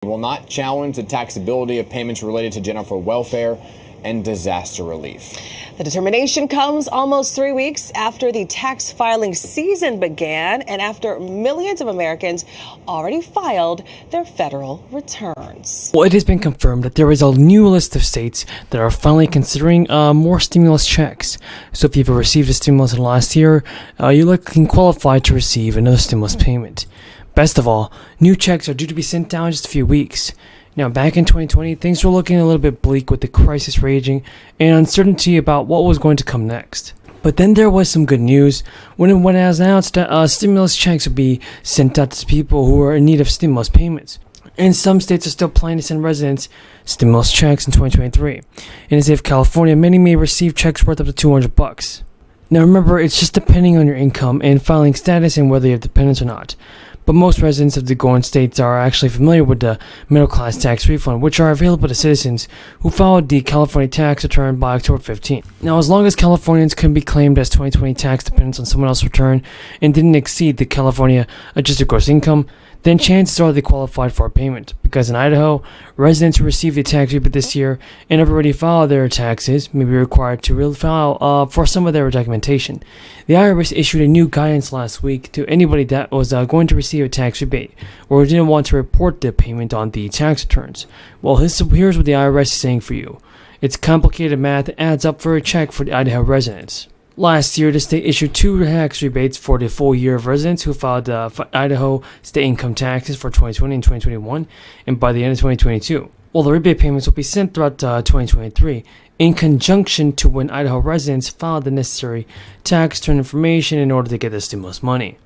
will not challenge the taxability of payments related to general welfare and disaster relief. The determination comes almost 3 weeks after the tax filing season began and after millions of Americans already filed their federal returns. Well, it has been confirmed that there is a new list of states that are finally considering more stimulus checks. So if you've received a stimulus in the last year, you likely can qualify to receive another stimulus payment. Best of all, new checks are due to be sent down in just a few weeks. Now, back in 2020, things were looking a little bit bleak with the crisis raging and uncertainty about what was going to come next. But then there was some good news when it was announced that stimulus checks would be sent out to people who are in need of stimulus payments. And some states are still planning to send residents stimulus checks in 2023. In the state of California, many may receive checks worth up to $200. Now remember, it's just depending on your income and filing status and whether you have dependents or not. But most residents of the Golden States are actually familiar with the middle class tax refund, which are available to citizens who filed the California tax return by October 15th. Now, as long as Californians can be claimed as 2020 tax dependents on someone else's return and didn't exceed the California adjusted gross income, then chances are they qualified for a payment. Because in Idaho, residents who received the tax rebate this year and have already filed their taxes may be required to refile for some of their documentation. The IRS issued a new guidance last week to anybody that was going to receive a tax rebate or didn't want to report the payment on the tax returns. Well, here's what the IRS is saying for you. It's complicated math that adds up for a check for the Idaho residents. Last year, the state issued 2 tax rebates for the full year of residents who filed Idaho state income taxes for 2020 and 2021, and by the end of 2022. Well, the rebate payments will be sent throughout 2023 in conjunction to when Idaho residents filed the necessary tax return information in order to get the stimulus money.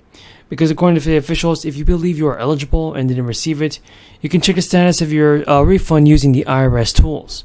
Because according to the officials, if you believe you are eligible and didn't receive it, you can check the status of your refund using the IRS tools.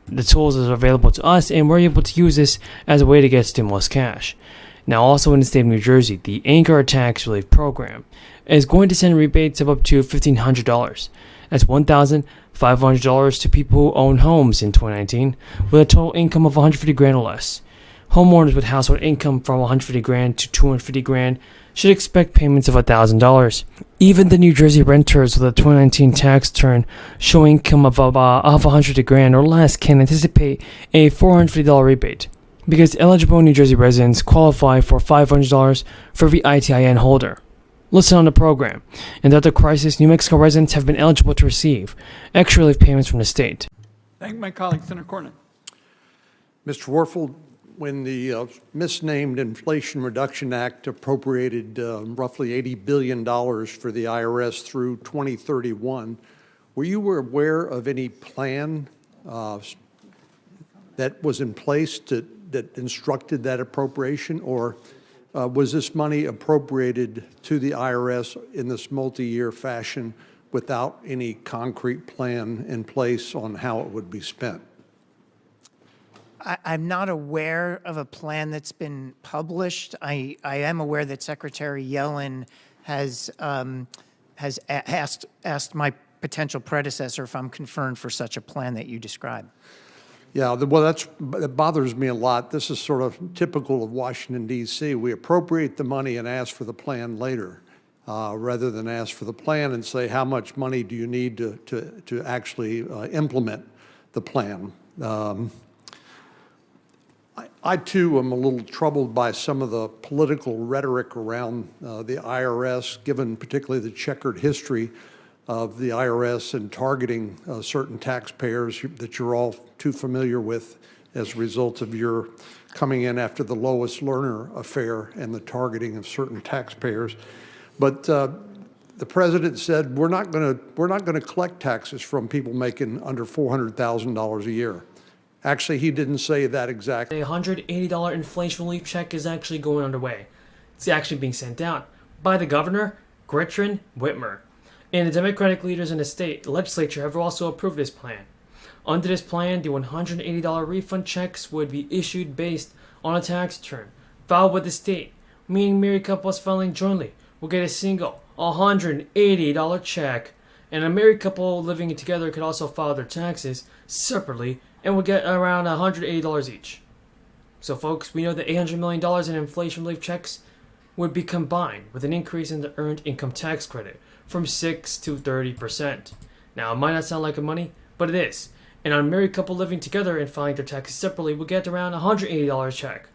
The tools are available to us, and we're able to use this as a way to get stimulus cash. Now, also in the state of New Jersey, the Anchor Tax Relief Program is going to send rebates of up to $1,500. That's $1,500 to people who own homes in 2019 with a total income of $150,000 or less. Homeowners with household income from $150,000 to $250,000 should expect payments of $1,000. Even the New Jersey renters with a 2019 tax return showing income of $100,000 or less can anticipate a $450 rebate, because eligible New Jersey residents qualify for $500 for every ITIN holder. Listen on the program. And throughout the crisis, New Mexico residents have been eligible to receive extra relief payments from the state. Thank my colleague, Senator Cornyn. Mr. Warfel, when the misnamed Inflation Reduction Act appropriated roughly $80 billion for the IRS through 2031, were you aware of any plan that was in place that instructed that appropriation, or was this money appropriated to the IRS in this multi-year fashion without any concrete plan in place on how it would be spent? I'm not aware of a plan that's been published. I am aware that Secretary Yellen has asked my potential predecessor if I'm confirmed for such a plan that you described. Yeah, well, that bothers me a lot. This is sort of typical of Washington, D.C. We appropriate the money and ask for the plan later, rather than ask for the plan and say, how much money do you need to actually implement the plan? I, too, am a little troubled by some of the political rhetoric around the IRS, given particularly the checkered history of the IRS and targeting certain taxpayers that you're all too familiar with as a result of your coming in after the Lois Lerner affair and the targeting of certain taxpayers. But the president said we're not going to collect taxes from people making under $400,000 a year. Actually, he didn't say that exactly. A $180 inflation relief check is actually going underway. It's actually being sent out by the governor, Gretchen Whitmer. And the Democratic leaders in the state legislature have also approved this plan. Under this plan, the $180 refund checks would be issued based on a tax return filed with the state, meaning married couples filing jointly will get a single $180 check, and a married couple living together could also file their taxes separately and would get around $180 each. So folks, we know that $800 million in inflation relief checks would be combined with an increase in the earned income tax credit from 6 to 30%. Now, it might not sound like money, but it is. An unmarried couple living together and filing their taxes separately would get around $180 check.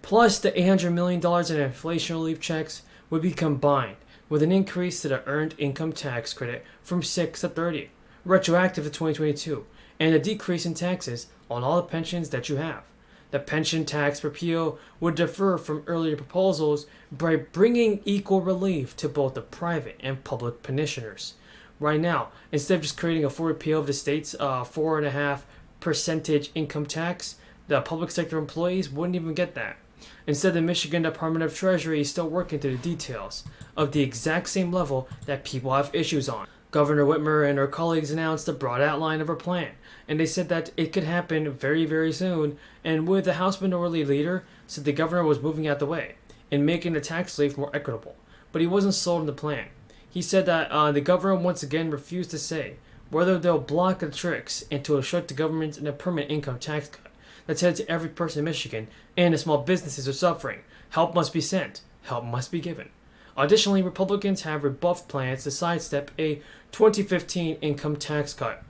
Plus, the $800 million in inflation relief checks would be combined with an increase to the earned income tax credit from 6 to 30, retroactive to 2022, and a decrease in taxes on all the pensions that you have. The pension tax repeal would differ from earlier proposals by bringing equal relief to both the private and public pensioners. Right now, instead of just creating a full repeal of the state's 4.5% income tax, the public sector employees wouldn't even get that. Instead, the Michigan Department of Treasury is still working through the details of the exact same level that people have issues on. Governor Whitmer and her colleagues announced a broad outline of her plan, and they said that it could happen very, very soon, and with the House Minority Leader said the governor was moving out the way and making the tax relief more equitable, but he wasn't sold on the plan. He said that the governor once again refused to say whether they'll block the tricks and to shut the government in a permanent income tax cut that's headed to every person in Michigan, and the small businesses are suffering. Help must be sent. Help must be given. Additionally, Republicans have rebuffed plans to sidestep a 2015 income tax cut.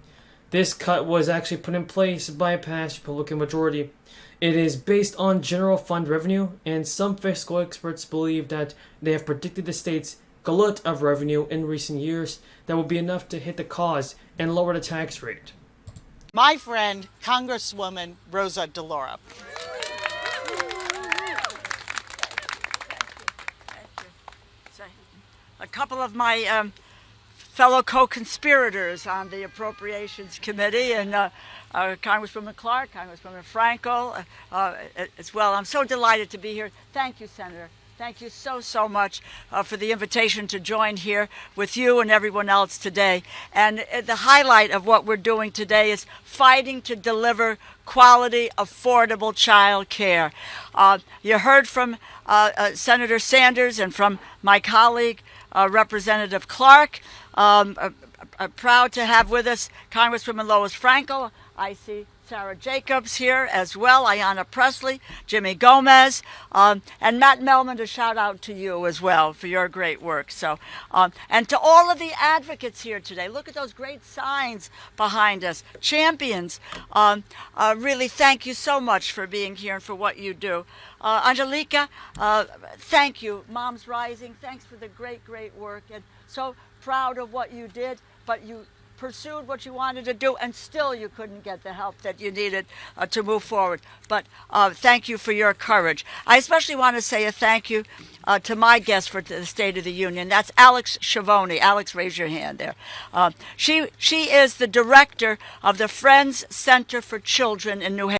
This cut was actually put in place by a past Republican majority. It is based on general fund revenue, and some fiscal experts believe that they have predicted the state's glut of revenue in recent years that will be enough to hit the cause and lower the tax rate. My friend, Congresswoman Rosa DeLauro. A couple of my fellow co-conspirators on the Appropriations Committee, and Congresswoman Clark, Congresswoman Frankel as well. I'm so delighted to be here. Thank you, Senator. Thank you so much for the invitation to join here with you and everyone else today. And the highlight of what we're doing today is fighting to deliver quality, affordable child care. You heard from Senator Sanders and from my colleague, Representative Clark. Proud to have with us Congresswoman Lois Frankel. I see Sarah Jacobs here as well, Ayanna Presley, Jimmy Gomez, and Matt Melman, a shout out to you as well for your great work. So, and to all of the advocates here today, look at those great signs behind us. Champions, really thank you so much for being here and for what you do. Angelica, thank you. Moms Rising, thanks for the great work, and so proud of what you did, but you pursued what you wanted to do, and still you couldn't get the help that you needed to move forward. But thank you for your courage. I especially want to say a thank you to my guest for the State of the Union. That's Alex Schiavone. Alex, raise your hand there. She is the director of the Friends Center for Children in New Haven.